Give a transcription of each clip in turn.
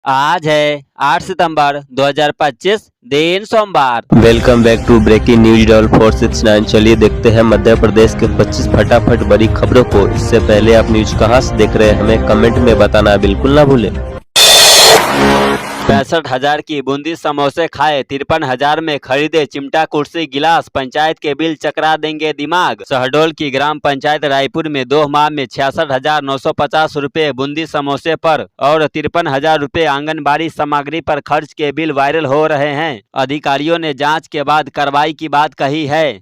आज है 8 सितंबर 2025 दिन सोमवार। Welcome back to breaking news डॉल 469। चलिए देखते हैं मध्य प्रदेश के 25 फटाफट बड़ी खबरों को। इससे पहले आप न्यूज कहां से देख रहे हैं हमें कमेंट में बताना बिल्कुल ना भूलें। 65,000 की बूंदी समोसे खाए, 53,000 में खरीदे चिमटा कुर्सी गिलास, पंचायत के बिल चकरा देंगे दिमाग। शहडोल की ग्राम पंचायत रायपुर में 2 माह में 66,950 रुपए बूंदी समोसे पर और 53,000 रुपए आंगनबाड़ी सामग्री पर खर्च के बिल वायरल हो रहे हैं। अधिकारियों ने जांच के बाद कार्रवाई की बात कही है।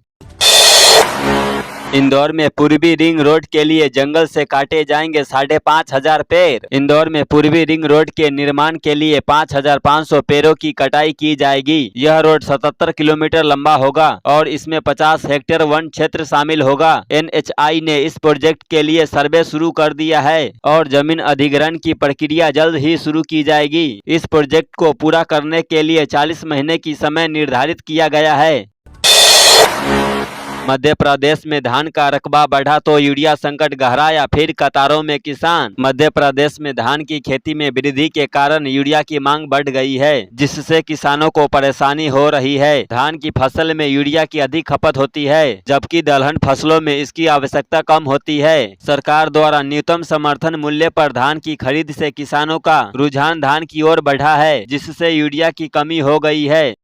इंदौर में पूर्वी रिंग रोड के लिए जंगल से काटे जाएंगे 5,500 पेड़। इंदौर में पूर्वी रिंग रोड के निर्माण के लिए 5,500 पेड़ों की कटाई की जाएगी। यह रोड 77 किलोमीटर लंबा होगा और इसमें 50 हेक्टेयर वन क्षेत्र शामिल होगा। NHI ने इस प्रोजेक्ट के लिए सर्वे शुरू कर दिया है और जमीन अधिग्रहण की प्रक्रिया जल्द ही शुरू की जाएगी। इस प्रोजेक्ट को पूरा करने के लिए 40 महीने की समय निर्धारित किया गया है। मध्य प्रदेश में धान का रकबा बढ़ा तो यूरिया संकट गहराया, फिर कतारों में किसान। मध्य प्रदेश में धान की खेती में वृद्धि के कारण यूरिया की मांग बढ़ गई है, जिससे किसानों को परेशानी हो रही है। धान की फसल में यूरिया की अधिक खपत होती है, जबकि दलहन फसलों में इसकी आवश्यकता कम होती है। सरकार द्वारा न्यूनतम समर्थन मूल्य पर धान की खरीद से किसानों का रुझान धान की ओर बढ़ा है, जिससे यूरिया की कमी हो गई है।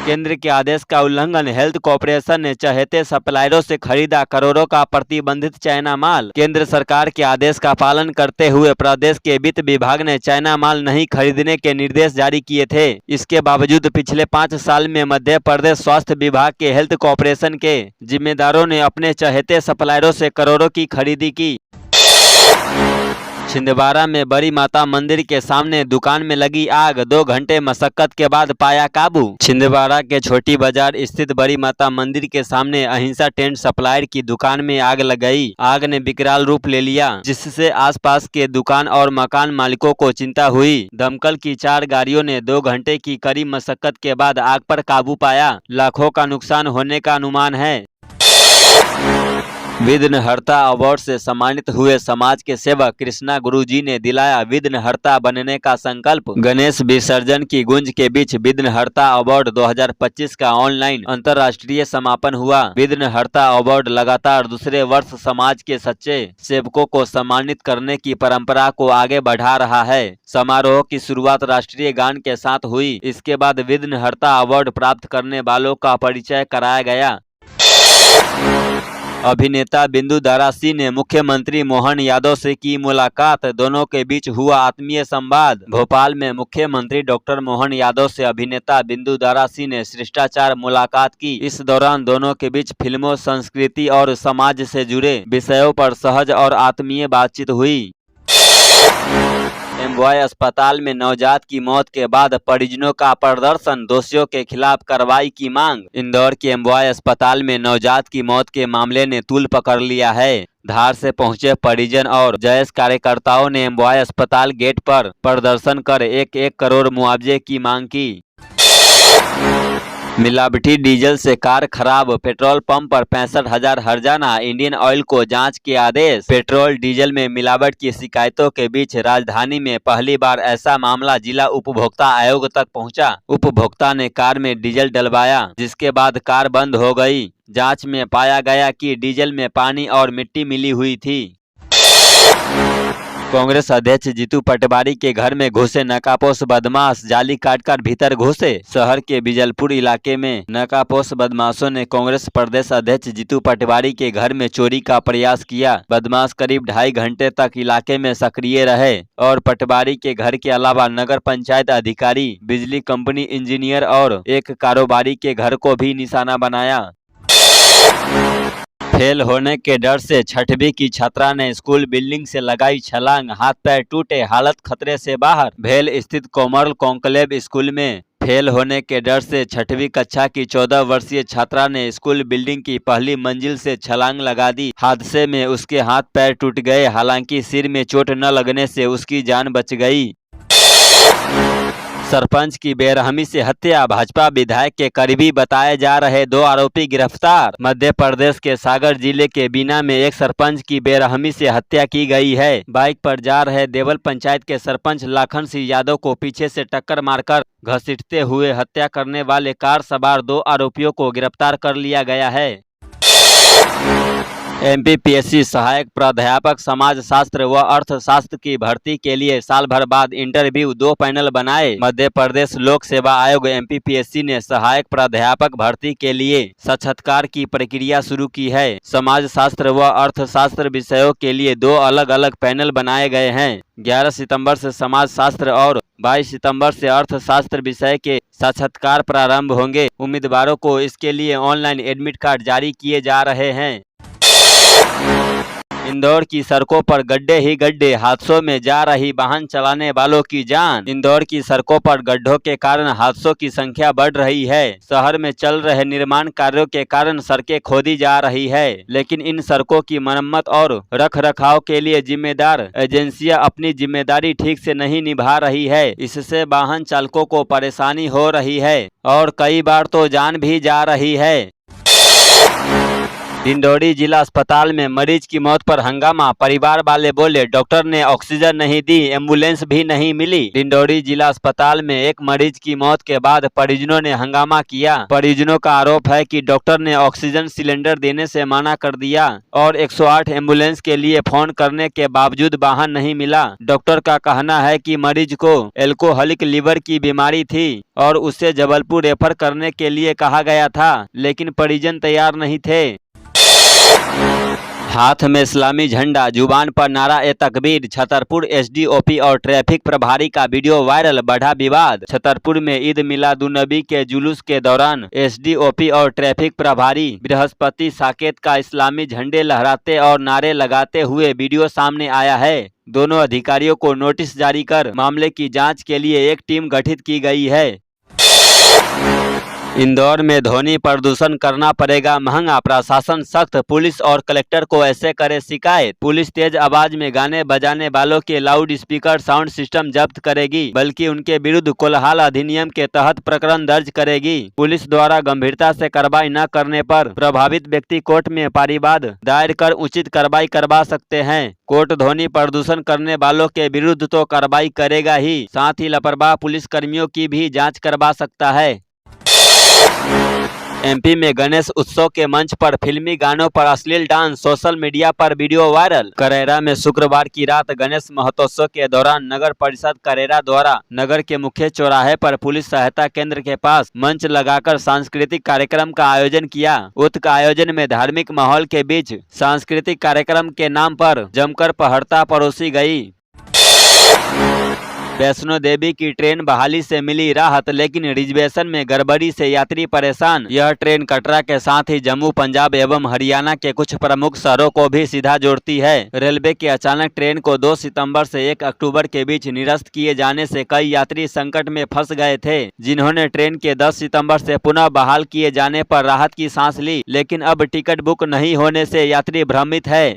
केंद्र के आदेश का उल्लंघन, हेल्थ कॉर्पोरेशन ने चहेते सप्लायरों से खरीदा करोड़ों का प्रतिबंधित चाइना माल। केंद्र सरकार के आदेश का पालन करते हुए प्रदेश के वित्त विभाग ने चाइना माल नहीं खरीदने के निर्देश जारी किए थे। इसके बावजूद पिछले 5 साल में मध्य प्रदेश स्वास्थ्य विभाग के हेल्थ कॉर्पोरेशन के जिम्मेदारों ने अपने चहेते सप्लायरों से करोड़ों की खरीदी की। छिंदवाड़ा में बड़ी माता मंदिर के सामने दुकान में लगी आग, 2 घंटे मशक्कत के बाद पाया काबू। छिंदवाड़ा के छोटी बाजार स्थित बड़ी माता मंदिर के सामने अहिंसा टेंट सप्लायर की दुकान में आग लग गई। आग ने विकराल रूप ले लिया, जिससे आसपास के दुकान और मकान मालिकों को चिंता हुई। दमकल की 4 गाड़ियों ने 2 घंटे की कड़ी मशक्कत के बाद आग पर काबू पाया। लाखों का नुकसान होने का अनुमान है। विघ्नहर्ता अवार्ड से सम्मानित हुए समाज के सेवक कृष्णा गुरुजी ने दिलाया विघ्नहर्ता बनने का संकल्प। गणेश विसर्जन की गूंज के बीच विघ्नहर्ता अवार्ड 2025 का ऑनलाइन अंतर्राष्ट्रीय समापन हुआ। विघ्नहर्ता अवार्ड लगातार दूसरे वर्ष समाज के सच्चे सेवकों को सम्मानित करने की परंपरा को आगे बढ़ा रहा है। समारोह की शुरुआत राष्ट्रीय गान के साथ हुई। इसके बाद विघ्नहर्ता अवार्ड प्राप्त करने वालों का परिचय कराया गया। अभिनेता बिंदु दारा सिंह ने मुख्यमंत्री मोहन यादव से की मुलाकात, दोनों के बीच हुआ आत्मीय संवाद। भोपाल में मुख्यमंत्री डॉक्टर मोहन यादव से अभिनेता बिंदु दारा सिंह ने शिष्टाचार मुलाकात की। इस दौरान दोनों के बीच फिल्मों, संस्कृति और समाज से जुड़े विषयों पर सहज और आत्मीय बातचीत हुई। एमवाय अस्पताल में नवजात की मौत के बाद परिजनों का प्रदर्शन, दोषियों के खिलाफ कार्रवाई की मांग। इंदौर के एमवाय अस्पताल में नवजात की मौत के मामले ने तूल पकड़ लिया है। धार से पहुंचे परिजन और जायज कार्यकर्ताओं ने एमवाय अस्पताल गेट पर प्रदर्शन कर 1-1 करोड़ मुआवजे की मांग की। मिलावटी डीजल से कार खराब, पेट्रोल पंप पर 65,000 हर्जाना, इंडियन ऑयल को जांच के आदेश। पेट्रोल डीजल में मिलावट की शिकायतों के बीच राजधानी में पहली बार ऐसा मामला जिला उपभोक्ता आयोग तक पहुंचा। उपभोक्ता ने कार में डीजल डलवाया, जिसके बाद कार बंद हो गई। जांच में पाया गया कि डीजल में पानी और मिट्टी मिली हुई थी। कांग्रेस अध्यक्ष जीतू पटवारी के घर में घुसे नकाबपोश बदमाश, जाली काटकर भीतर घुसे। शहर के बिजलपुर इलाके में नकाबपोश बदमाशों ने कांग्रेस प्रदेश अध्यक्ष जीतू पटवारी के घर में चोरी का प्रयास किया। बदमाश करीब 2.5 घंटे तक इलाके में सक्रिय रहे और पटवारी के घर के अलावा नगर पंचायत अधिकारी, बिजली कंपनी इंजीनियर और एक कारोबारी के घर को भी निशाना बनाया। फेल होने के डर से 6वीं की छात्रा ने स्कूल बिल्डिंग से लगाई छलांग, हाथ पैर टूटे, हालत खतरे से बाहर। भेल स्थित कोमल कॉन्क्लेव स्कूल में फेल होने के डर से 6वीं कक्षा की 14 वर्षीय छात्रा ने स्कूल बिल्डिंग की पहली मंजिल से छलांग लगा दी। हादसे में उसके हाथ पैर टूट गए, हालांकि सिर में चोट न लगने से उसकी जान बच गई। सरपंच की बेरहमी से हत्या, भाजपा विधायक के करीबी बताए जा रहे 2 आरोपी गिरफ्तार। मध्य प्रदेश के सागर जिले के बीना में एक सरपंच की बेरहमी से हत्या की गई है। बाइक पर जा रहे देवल पंचायत के सरपंच लाखन सिंह यादव को पीछे से टक्कर मारकर घसीटते हुए हत्या करने वाले कार सवार 2 आरोपियों को गिरफ्तार कर लिया गया है। एमपीपीएससी सहायक प्राध्यापक समाज शास्त्र व अर्थशास्त्र की भर्ती के लिए साल भर बाद इंटरव्यू 2 पैनल बनाए। मध्य प्रदेश लोक सेवा आयोग एमपीपीएससी ने सहायक प्राध्यापक भर्ती के लिए साक्षात्कार की प्रक्रिया शुरू की है। समाज शास्त्र व अर्थशास्त्र विषयों के लिए 2 अलग अलग पैनल बनाए गए हैं। 11 सितंबर से समाज शास्त्र और 22 सितंबर से अर्थशास्त्र विषय के साक्षात्कार प्रारंभ होंगे। उम्मीदवारों को इसके लिए ऑनलाइन एडमिट कार्ड जारी किए जा रहे हैं। इंदौर की सड़कों पर गड्ढे ही गड्ढे, हादसों में जा रही वाहन चलाने वालों की जान। इंदौर की सड़कों पर गड्ढों के कारण हादसों की संख्या बढ़ रही है। शहर में चल रहे निर्माण कार्यों के कारण सड़कें खोदी जा रही है, लेकिन इन सड़कों की मरम्मत और रखरखाव के लिए जिम्मेदार एजेंसियां अपनी जिम्मेदारी ठीक से नहीं निभा रही है। इससे वाहन चालकों को परेशानी हो रही है और कई बार तो जान भी जा रही है। डिंडौरी जिला अस्पताल में मरीज की मौत पर हंगामा, परिवार वाले बोले डॉक्टर ने ऑक्सीजन नहीं दी, एम्बुलेंस भी नहीं मिली। डिंडौरी जिला अस्पताल में एक मरीज की मौत के बाद परिजनों ने हंगामा किया। परिजनों का आरोप है कि डॉक्टर ने ऑक्सीजन सिलेंडर देने से मना कर दिया और 108 एम्बुलेंस के लिए फोन करने के बावजूद वाहन नहीं मिला। डॉक्टर का कहना है कि मरीज को एल्कोहलिक लीवर की बीमारी थी और उसे जबलपुर रेफर करने के लिए कहा गया था, लेकिन परिजन तैयार नहीं थे। हाथ में इस्लामी झंडा, जुबान पर नारा ए तकबीर, छतरपुर एसडीओपी और ट्रैफिक प्रभारी का वीडियो वायरल, बढ़ा विवाद। छतरपुर में ईद मिलादुन्नबी के जुलूस के दौरान एसडीओपी और ट्रैफिक प्रभारी बृहस्पति साकेत का इस्लामी झंडे लहराते और नारे लगाते हुए वीडियो सामने आया है। दोनों अधिकारियों को नोटिस जारी कर मामले की जाँच के लिए एक टीम गठित की गई है। इंदौर में ध्वनि प्रदूषण करना पड़ेगा महंगा, प्रशासन सख्त, पुलिस और कलेक्टर को ऐसे करे शिकायत। पुलिस तेज आवाज में गाने बजाने वालों के लाउड स्पीकर साउंड सिस्टम जब्त करेगी, बल्कि उनके विरुद्ध कोलाहल अधिनियम के तहत प्रकरण दर्ज करेगी। पुलिस द्वारा गंभीरता से कार्रवाई न करने पर प्रभावित व्यक्ति कोर्ट में परिवाद दायर कर उचित कार्रवाई करवा सकते हैं। कोर्ट ध्वनि प्रदूषण करने वालों के विरुद्ध तो कार्रवाई करेगा ही, साथ ही लापरवाह पुलिस कर्मियों की भी जाँच करवा सकता है। एमपी में गणेश उत्सव के मंच पर फिल्मी गानों पर अश्लील डांस, सोशल मीडिया पर वीडियो वायरल। करेरा में शुक्रवार की रात गणेश महोत्सव के दौरान नगर परिषद करेरा द्वारा नगर के मुख्य चौराहे पर पुलिस सहायता केंद्र के पास मंच लगाकर सांस्कृतिक कार्यक्रम का आयोजन किया। उक्त आयोजन में धार्मिक माहौल के बीच सांस्कृतिक कार्यक्रम के नाम पर जमकर पहरता परोसी गई। वैष्णो देवी की ट्रेन बहाली से मिली राहत, लेकिन रिजर्वेशन में गड़बड़ी से यात्री परेशान। यह ट्रेन कटरा के साथ ही जम्मू, पंजाब एवं हरियाणा के कुछ प्रमुख शहरों को भी सीधा जोड़ती है। रेलवे के अचानक ट्रेन को 2 सितंबर से 1 अक्टूबर के बीच निरस्त किए जाने से कई यात्री संकट में फंस गए थे, जिन्होंने ट्रेन के 10 सितंबर से पुनः बहाल किए जाने पर राहत की सांस ली, लेकिन अब टिकट बुक नहीं होने से यात्री भ्रमित है।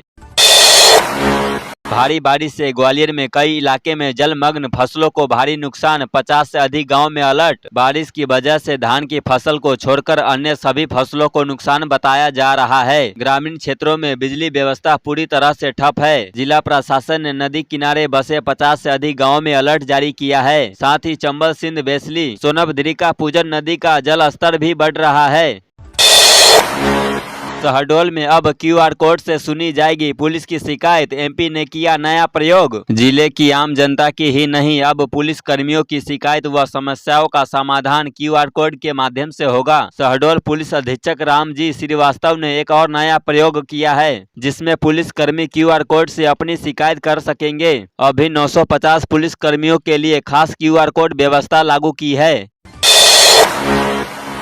भारी बारिश से ग्वालियर में कई इलाके में जलमग्न, फसलों को भारी नुकसान, 50 से अधिक गांव में अलर्ट। बारिश की वजह से धान की फसल को छोड़कर अन्य सभी फसलों को नुकसान बताया जा रहा है। ग्रामीण क्षेत्रों में बिजली व्यवस्था पूरी तरह से ठप है। जिला प्रशासन ने नदी किनारे बसे 50 से अधिक गाँव में अलर्ट जारी किया है। साथ ही चंबल, सिंध, बेसली, सोनभद्रिका, पूजन नदी का जल स्तर भी बढ़ रहा है। शहडोल में अब QR कोड से सुनी जाएगी पुलिस की शिकायत, एमपी ने किया नया प्रयोग। जिले की आम जनता की ही नहीं, अब पुलिस कर्मियों की शिकायत व समस्याओं का समाधान QR कोड के माध्यम से होगा। शहडोल पुलिस अधीक्षक रामजी श्रीवास्तव ने एक और नया प्रयोग किया है, जिसमें पुलिस कर्मी QR कोड से अपनी शिकायत कर सकेंगे। अभी 950 पुलिस कर्मियों के लिए खास QR कोड व्यवस्था लागू की है।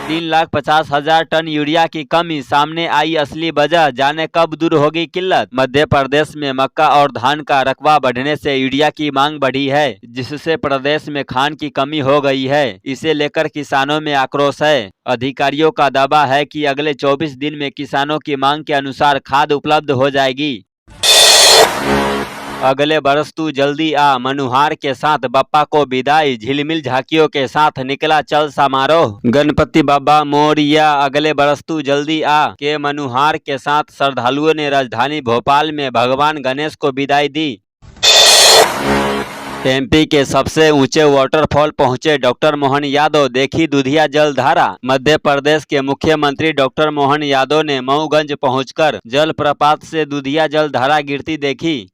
3,50,000 टन यूरिया की कमी, सामने आई असली वजह, जाने कब दूर होगी किल्लत। मध्य प्रदेश में मक्का और धान का रकबा बढ़ने से यूरिया की मांग बढ़ी है, जिससे प्रदेश में खान की कमी हो गई है। इसे लेकर किसानों में आक्रोश है। अधिकारियों का दावा है कि अगले 24 दिन में किसानों की मांग के अनुसार खाद उपलब्ध हो जाएगी। अगले बरस तू जल्दी आ, मनुहार के साथ बप्पा को विदाई, झिलमिल झांकियों के साथ निकला चल समारोह। गणपति बप्पा मोरिया, अगले बरस तू जल्दी आ के मनुहार के साथ श्रद्धालुओं ने राजधानी भोपाल में भगवान गणेश को विदाई दी। एमपी के सबसे ऊंचे वाटरफॉल पहुंचे डॉक्टर मोहन यादव, देखी दुधिया जलधारा। मध्य प्रदेश के मुख्यमंत्री डॉक्टर मोहन यादव ने मऊगंज पहुंचकर जलप्रपात से दुधिया जलधारा गिरती देखी।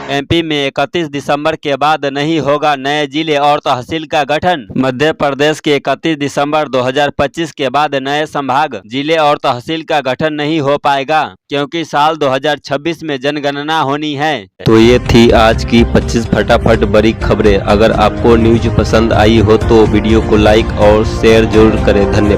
एमपी में 31 दिसंबर के बाद नहीं होगा नए जिले और तहसील का गठन। मध्य प्रदेश के 31 दिसंबर 2025 के बाद नए संभाग, जिले और तहसील का गठन नहीं हो पाएगा, क्योंकि साल 2026 में जनगणना होनी है। तो ये थी आज की 25 फटाफट बड़ी खबरें। अगर आपको न्यूज पसंद आई हो तो वीडियो को लाइक और शेयर जरूर करें। धन्यवाद।